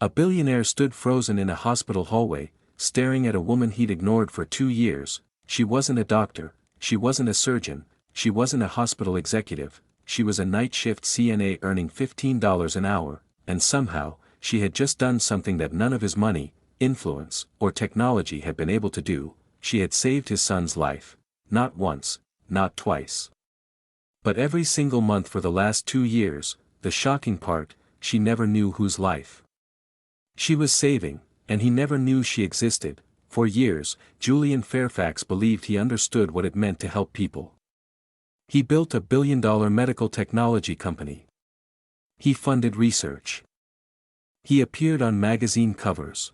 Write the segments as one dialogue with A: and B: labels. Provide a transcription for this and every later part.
A: A billionaire stood frozen in a hospital hallway, staring at a woman he'd ignored for 2 years. She wasn't a doctor, she wasn't a surgeon, she wasn't a hospital executive, she was a night shift CNA earning $15 an hour, and somehow, she had just done something that none of his money, influence, or technology had been able to do. She had saved his son's life. Not once, not twice, but every single month for the last 2 years. The shocking part, she never knew whose life she was saving, and he never knew she existed. For years, Julian Fairfax believed he understood what it meant to help people. He built a billion-dollar medical technology company. He funded research. He appeared on magazine covers.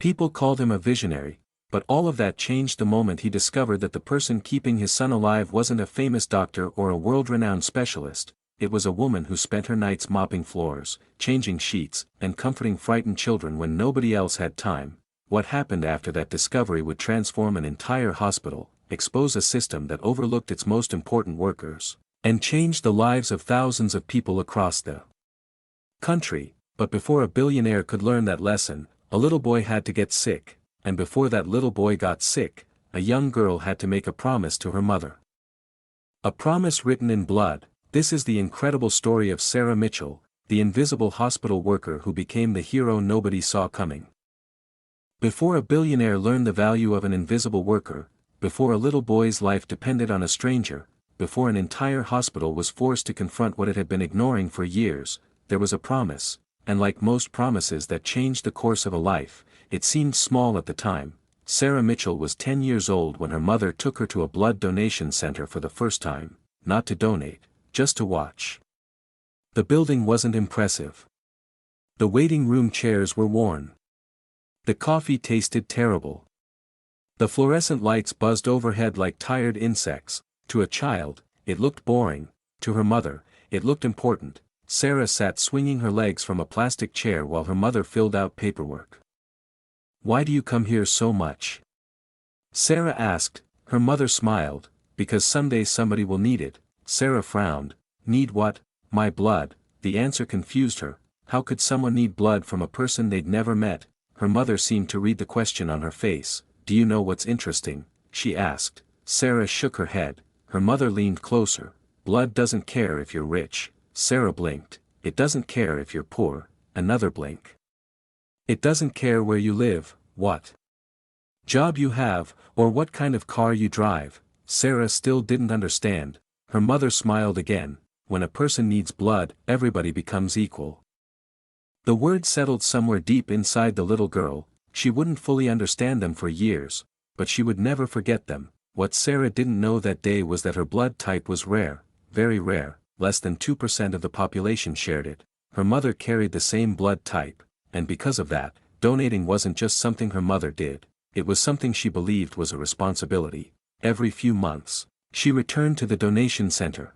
A: People called him a visionary, but all of that changed the moment he discovered that the person keeping his son alive wasn't a famous doctor or a world-renowned specialist. It was a woman who spent her nights mopping floors, changing sheets, and comforting frightened children when nobody else had time. What happened after that discovery would transform an entire hospital, expose a system that overlooked its most important workers, and change the lives of thousands of people across the country. But before a billionaire could learn that lesson, a little boy had to get sick, and before that little boy got sick, a young girl had to make a promise to her mother. A promise written in blood. This is the incredible story of Sarah Mitchell, the invisible hospital worker who became the hero nobody saw coming. Before a billionaire learned the value of an invisible worker, before a little boy's life depended on a stranger, before an entire hospital was forced to confront what it had been ignoring for years, there was a promise, and like most promises that changed the course of a life, it seemed small at the time. Sarah Mitchell was 10 years old when her mother took her to a blood donation center for the first time, not to donate, just to watch. The building wasn't impressive. The waiting room chairs were worn. The coffee tasted terrible. The fluorescent lights buzzed overhead like tired insects. To a child, it looked boring. To her mother, it looked important. Sarah sat swinging her legs from a plastic chair while her mother filled out paperwork. "Why do you come here so much?" Sarah asked. Her mother smiled. "Because someday somebody will need it." Sarah frowned. "Need what?" "My blood." The answer confused her. How could someone need blood from a person they'd never met? Her mother seemed to read the question on her face. "Do you know what's interesting?" she asked. Sarah shook her head. Her mother leaned closer. "Blood doesn't care if you're rich." Sarah blinked. "It doesn't care if you're poor." Another blink. "It doesn't care where you live, what job you have, or what kind of car you drive." Sarah still didn't understand. Her mother smiled again. "When a person needs blood, everybody becomes equal." The words settled somewhere deep inside the little girl. She wouldn't fully understand them for years, but she would never forget them. What Sarah didn't know that day was that her blood type was rare, very rare. Less than 2% of the population shared it. Her mother carried the same blood type, and because of that, donating wasn't just something her mother did, it was something she believed was a responsibility. Every few months, she returned to the donation center.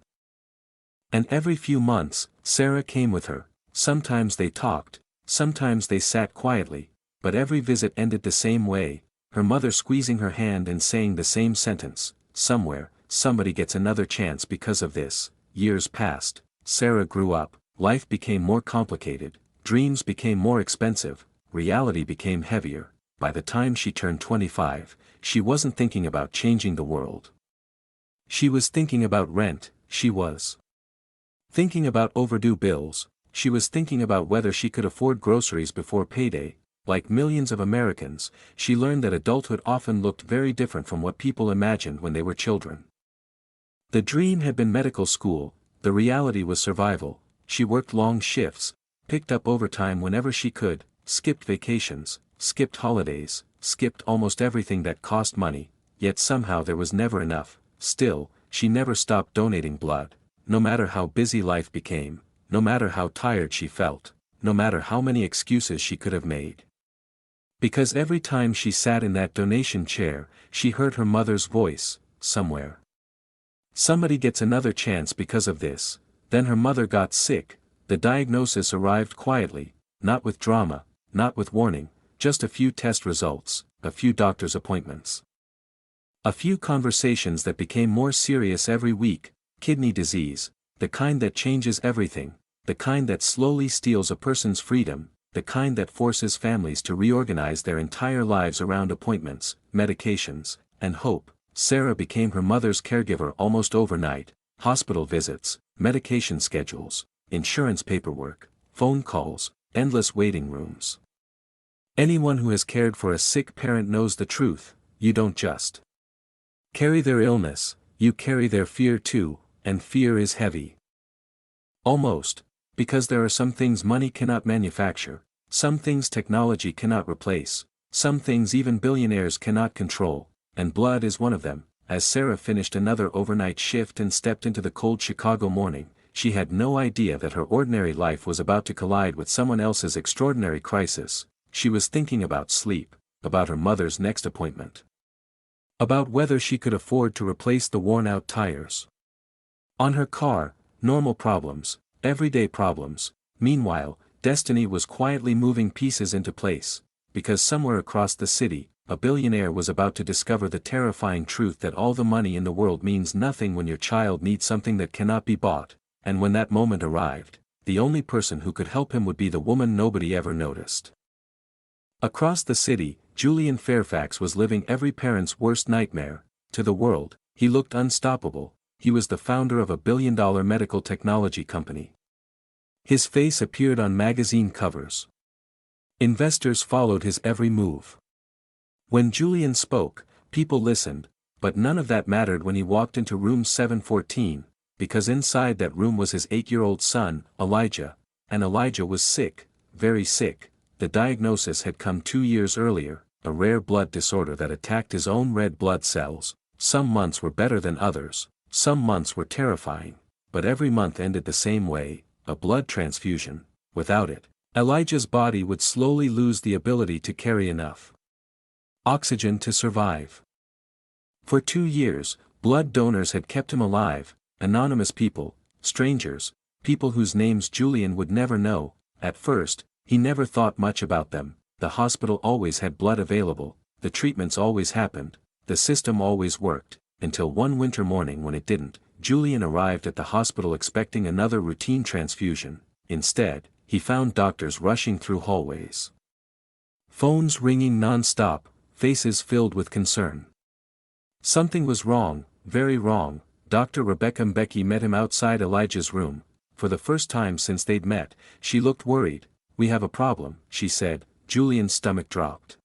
A: And every few months, Sarah came with her. Sometimes they talked, sometimes they sat quietly, but every visit ended the same way, her mother squeezing her hand and saying the same sentence: "Somewhere, somebody gets another chance because of this." Years passed. Sarah grew up, life became more complicated, dreams became more expensive, reality became heavier. By the time she turned 25, she wasn't thinking about changing the world. She was thinking about rent. She was thinking about overdue bills. She was thinking about whether she could afford groceries before payday. Like millions of Americans, she learned that adulthood often looked very different from what people imagined when they were children. The dream had been medical school, the reality was survival. She worked long shifts, picked up overtime whenever she could, skipped vacations, skipped holidays, skipped almost everything that cost money, yet somehow there was never enough. Still, she never stopped donating blood. No matter how busy life became, no matter how tired she felt, no matter how many excuses she could have made. Because every time she sat in that donation chair, she heard her mother's voice, somewhere. "Somebody gets another chance because of this." Then her mother got sick. The diagnosis arrived quietly, not with drama, not with warning, just a few test results, a few doctor's appointments. A few conversations that became more serious every week. Kidney disease, the kind that changes everything, the kind that slowly steals a person's freedom. the kind that forces families to reorganize their entire lives around appointments, medications, and hope. Sarah became her mother's caregiver almost overnight. Hospital visits, medication schedules, insurance paperwork, phone calls, endless waiting rooms. Anyone who has cared for a sick parent knows the truth: you don't just carry their illness, you carry their fear too, and fear is heavy. Almost, because there are some things money cannot manufacture, some things technology cannot replace, some things even billionaires cannot control, and blood is one of them. As Sarah finished another overnight shift and stepped into the cold Chicago morning, she had no idea that her ordinary life was about to collide with someone else's extraordinary crisis. She was thinking about sleep, about her mother's next appointment, about whether she could afford to replace the worn-out tires on her car. Normal problems, everyday problems. Meanwhile, destiny was quietly moving pieces into place, because somewhere across the city, a billionaire was about to discover the terrifying truth that all the money in the world means nothing when your child needs something that cannot be bought, and when that moment arrived, the only person who could help him would be the woman nobody ever noticed. Across the city, Julian Fairfax was living every parent's worst nightmare. To the world, he looked unstoppable. He was the founder of a billion-dollar medical technology company. His face appeared on magazine covers. Investors followed his every move. When Julian spoke, people listened, but none of that mattered when he walked into room 714, because inside that room was his 8-year-old son, Elijah, and Elijah was sick, very sick. The diagnosis had come 2 years earlier, a rare blood disorder that attacked his own red blood cells. Some months were better than others, some months were terrifying, but every month ended the same way: a blood transfusion. Without it, Elijah's body would slowly lose the ability to carry enough oxygen to survive. For 2 years, blood donors had kept him alive, anonymous people, strangers, people whose names Julian would never know. At first, he never thought much about them. The hospital always had blood available, the treatments always happened, the system always worked, until one winter morning when it didn't. Julian arrived at the hospital expecting another routine transfusion. Instead, he found doctors rushing through hallways, phones ringing non-stop, faces filled with concern. Something was wrong, very wrong. Dr. Rebecca Mbeki met him outside Elijah's room. For the first time since they'd met, she looked worried. "We have a problem," she said. Julian's stomach dropped.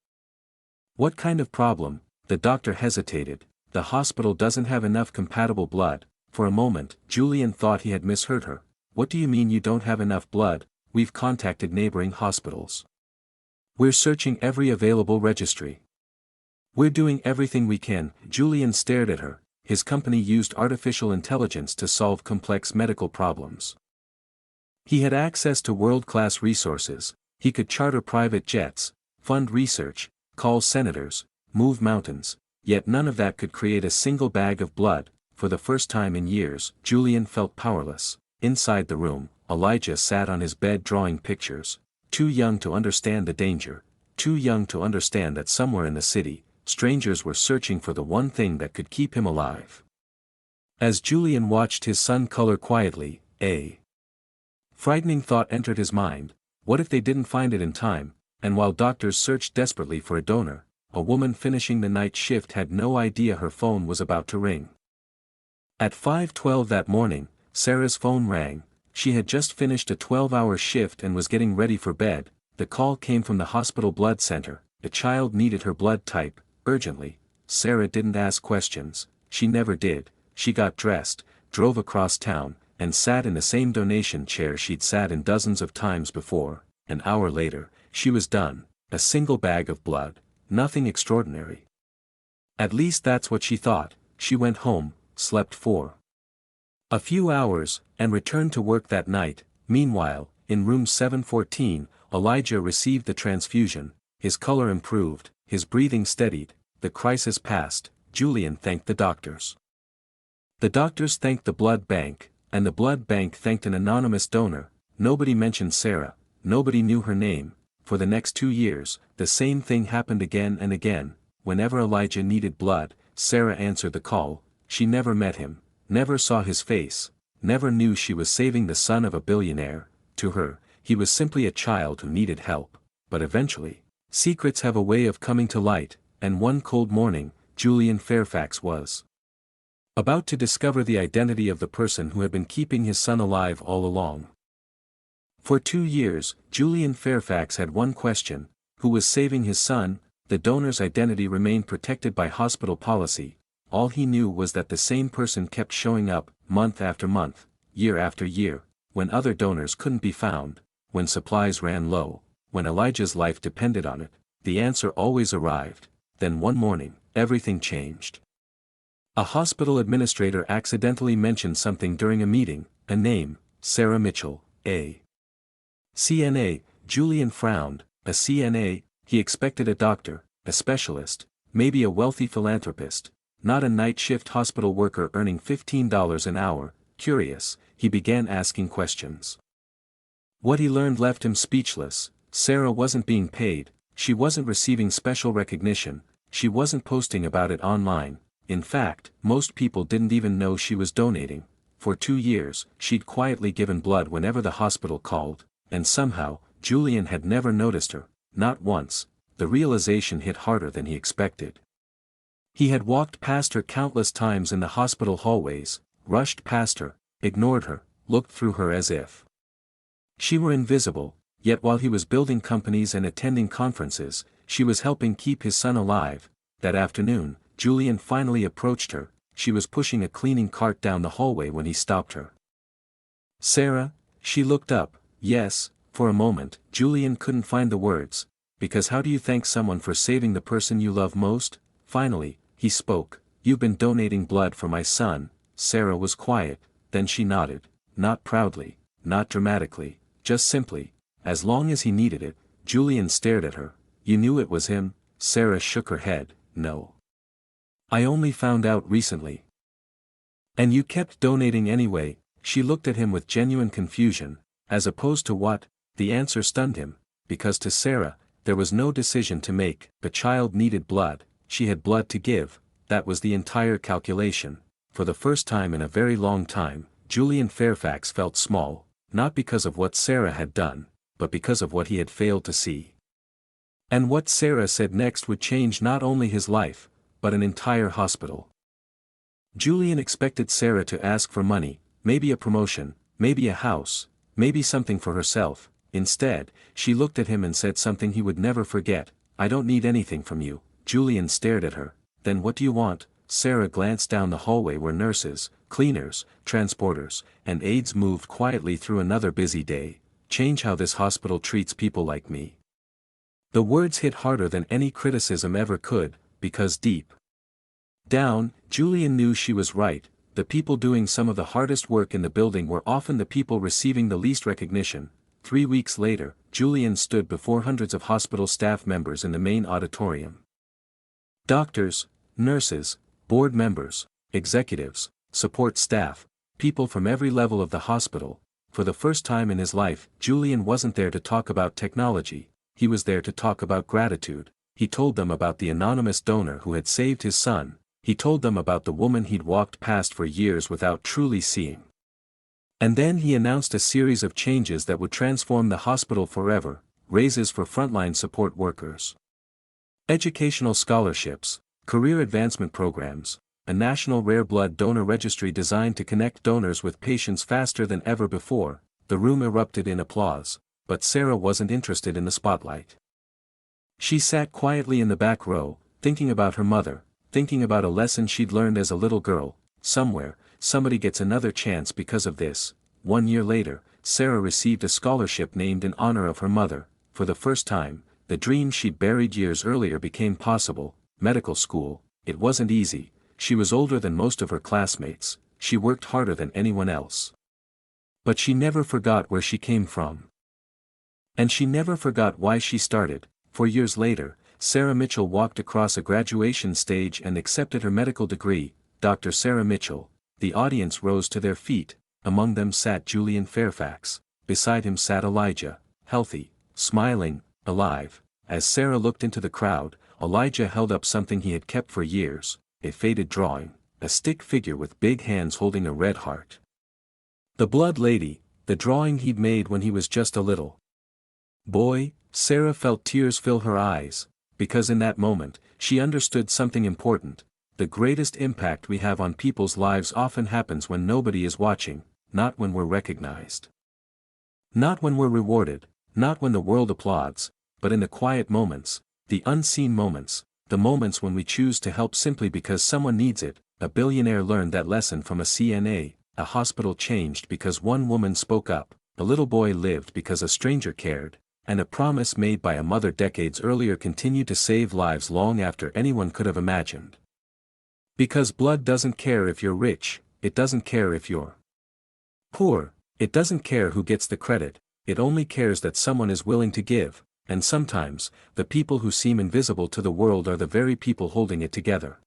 A: "What kind of problem?" The doctor hesitated. "The hospital doesn't have enough compatible blood." For a moment, Julian thought he had misheard her. "What do you mean you don't have enough blood?" "We've contacted neighboring hospitals. We're searching every available registry. We're doing everything we can." Julian stared at her. His company used artificial intelligence to solve complex medical problems. He had access to world-class resources. He could charter private jets, fund research, call senators, move mountains, yet none of that could create a single bag of blood. For the first time in years, Julian felt powerless. Inside the room, Elijah sat on his bed drawing pictures, too young to understand the danger, too young to understand that somewhere in the city, strangers were searching for the one thing that could keep him alive. As Julian watched his son color quietly, a frightening thought entered his mind: what if they didn't find it in time? And while doctors searched desperately for a donor, a woman finishing the night shift had no idea her phone was about to ring. At 5:12 that morning, Sarah's phone rang. She had just finished a 12-hour shift and was getting ready for bed. The call came from the hospital blood center. The child needed her blood type, urgently. Sarah didn't ask questions. She never did. She got dressed, drove across town, and sat in the same donation chair she'd sat in dozens of times before. An hour later, she was done. A single bag of blood. Nothing extraordinary. At least that's what she thought. She went home, slept for a few hours, and returned to work that night. Meanwhile, in room 714, Elijah received the transfusion. His color improved, his breathing steadied. The crisis passed. Julian thanked the doctors. The doctors thanked the blood bank, and the blood bank thanked an anonymous donor. Nobody mentioned Sarah, nobody knew her name. For the next 2 years, the same thing happened again and again. Whenever Elijah needed blood, Sarah answered the call. She never met him, never saw his face, never knew she was saving the son of a billionaire. To her, he was simply a child who needed help, but eventually, secrets have a way of coming to light, and one cold morning, Julian Fairfax was about to discover the identity of the person who had been keeping his son alive all along. For 2 years, Julian Fairfax had one question: who was saving his son? The donor's identity remained protected by hospital policy. All he knew was that the same person kept showing up, month after month, year after year, when other donors couldn't be found, when supplies ran low, when Elijah's life depended on it. The answer always arrived. Then one morning, everything changed. A hospital administrator accidentally mentioned something during a meeting, a name, Sarah Mitchell, a CNA. Julian frowned. A CNA? He expected a doctor, a specialist, maybe a wealthy philanthropist, not a night shift hospital worker earning $15 an hour. Curious, he began asking questions. What he learned left him speechless. Sarah wasn't being paid, she wasn't receiving special recognition, she wasn't posting about it online. In fact, most people didn't even know she was donating. For 2 years, she'd quietly given blood whenever the hospital called, and somehow, Julian had never noticed her, not once. The realization hit harder than he expected. He had walked past her countless times in the hospital hallways, rushed past her, ignored her, looked through her as if she were invisible, yet while he was building companies and attending conferences, she was helping keep his son alive. That afternoon, Julian finally approached her. She was pushing a cleaning cart down the hallway when he stopped her. Sarah? She looked up. Yes. For a moment, Julian couldn't find the words. Because how do you thank someone for saving the person you love most? Finally, he spoke. You've been donating blood for my son. Sarah was quiet, then she nodded, not proudly, not dramatically, just simply. As long as he needed it. Julian stared at her. You knew it was him? Sarah shook her head. No. I only found out recently. And you kept donating anyway? She looked at him with genuine confusion. As opposed to what? The answer stunned him, because to Sarah, there was no decision to make. The child needed blood, she had blood to give, that was the entire calculation. For the first time in a very long time, Julian Fairfax felt small, not because of what Sarah had done, but because of what he had failed to see. And what Sarah said next would change not only his life, but an entire hospital. Julian expected Sarah to ask for money, maybe a promotion, maybe a house, maybe something for herself. Instead, she looked at him and said something he would never forget. I don't need anything from you. Julian stared at her. Then what do you want? Sarah glanced down the hallway where nurses, cleaners, transporters, and aides moved quietly through another busy day. Change how this hospital treats people like me. The words hit harder than any criticism ever could, because deep down, Julian knew she was right. The people doing some of the hardest work in the building were often the people receiving the least recognition. 3 weeks later, Julian stood before hundreds of hospital staff members in the main auditorium. Doctors, nurses, board members, executives, support staff, people from every level of the hospital. For the first time in his life, Julian wasn't there to talk about technology, he was there to talk about gratitude. He told them about the anonymous donor who had saved his son. He told them about the woman he'd walked past for years without truly seeing. And then he announced a series of changes that would transform the hospital forever: raises for frontline support workers, educational scholarships, career advancement programs, a national rare blood donor registry designed to connect donors with patients faster than ever before. The room erupted in applause, but Sarah wasn't interested in the spotlight. She sat quietly in the back row, thinking about her mother, thinking about a lesson she'd learned as a little girl. Somewhere, somebody gets another chance because of this. 1 year later, Sarah received a scholarship named in honor of her mother. For the first time, the dream she'd buried years earlier became possible. Medical school. It wasn't easy. She was older than most of her classmates, she worked harder than anyone else. But she never forgot where she came from. And she never forgot why she started. 4 years later, Sarah Mitchell walked across a graduation stage and accepted her medical degree. Dr. Sarah Mitchell. The audience rose to their feet. Among them sat Julian Fairfax. Beside him sat Elijah, healthy, smiling, alive. As Sarah looked into the crowd, Elijah held up something he had kept for years, a faded drawing, a stick figure with big hands holding a red heart. The Blood Lady, the drawing he'd made when he was just a little boy. Sarah felt tears fill her eyes, because in that moment, she understood something important. The greatest impact we have on people's lives often happens when nobody is watching, not when we're recognized. Not when we're rewarded, not when the world applauds, but in the quiet moments, the unseen moments, the moments when we choose to help simply because someone needs it. A billionaire learned that lesson from a CNA. A hospital changed because one woman spoke up, a little boy lived because a stranger cared, and a promise made by a mother decades earlier continued to save lives long after anyone could have imagined. Because blood doesn't care if you're rich, it doesn't care if you're poor, it doesn't care who gets the credit, it only cares that someone is willing to give, and sometimes, the people who seem invisible to the world are the very people holding it together.